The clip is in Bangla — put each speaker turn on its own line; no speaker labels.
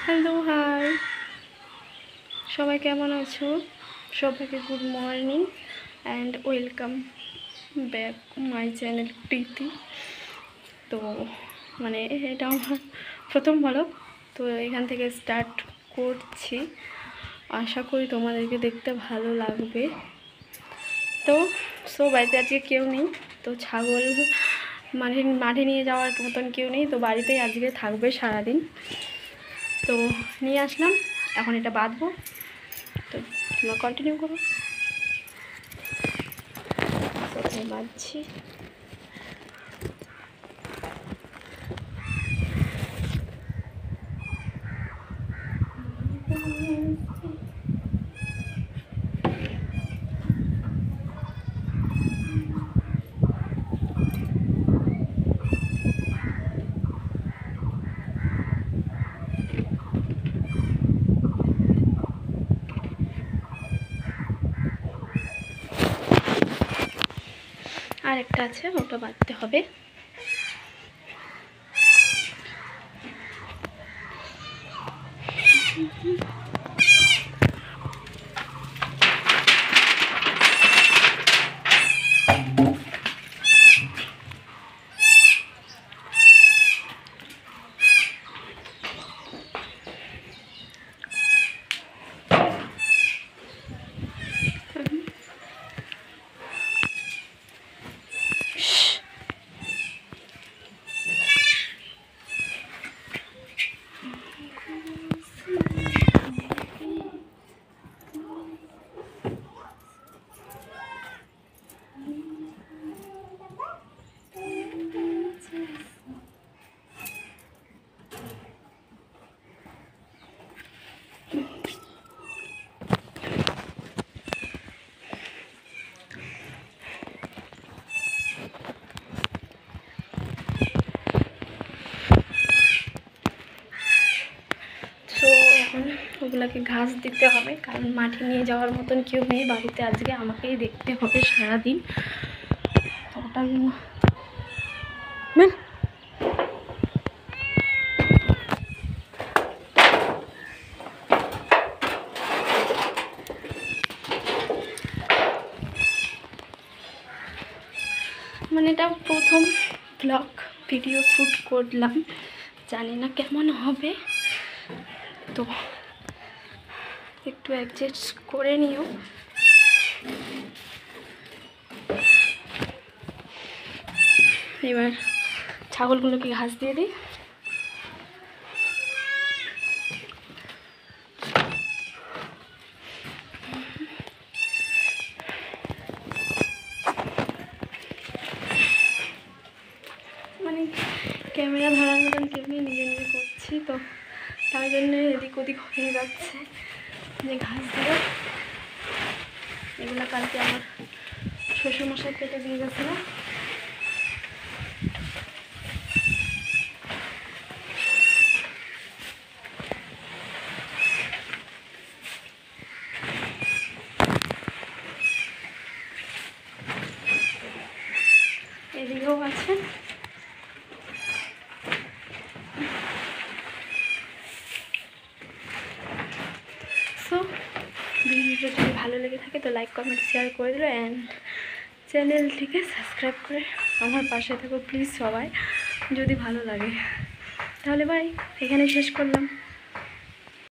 হ্যালো হাই, সবাই কেমন আছো? সবাইকে good morning and welcome back my channel Preeti. তো মানে এটা আমার প্রথম ব্লগ, তো এখান থেকে স্টার্ট করছি। আশা করি তোমাদেরকে দেখতে ভালো লাগবে। তো বাড়িতে আজকে কেউ নেই, তো ছাগল মাঠে নিয়ে যাওয়ার মতন কেউ নেই, তো বাড়িতেই আজকে থাকবে সারাদিন। তো নিয়ে আসলাম, এখন এটা বাঁধবো। তো তোমরা কন্টিনিউ করো। বাঁধছি। আর একটা আছে, ওটা বাঁধতে হবে। এখন ওগুলোকে ঘাস দিতে হবে, কারণ মাঠে নিয়ে যাওয়ার মতন কেউ নেই বাড়িতে। আজকে আমাকেই দেখতে হবে সারাদিন। ওটা মানে এটা প্রথম ব্লগ ভিডিও শ্যুট করলাম, জানি না কেমন হবে, তো একটু অ্যাডজাস্ট করে নিও। এবার ছাগলগুলোকে ঘাস দিয়ে দিই। মানে ক্যামেরা ধরার মতন কেমনি নিজে নিজে করছি, তো তার জন্য এদিক ওদিক হয়ে যাচ্ছে যে ঘাস দিয়ে। এগুলো কালকে আমার শ্বশুরমশাই কেটে দিয়ে গেছিলো। এদিকেও আছে। সো ভিডিওটা যদি ভালো লেগে থাকে তো লাইক কমেন্ট শেয়ার করে দিল, অ্যান্ড চ্যানেলটিকে সাবস্ক্রাইব করে আমার পাশে থাকো প্লিজ সবাই, যদি ভালো লাগে। তাহলে বাই, এখানে শেষ করলাম।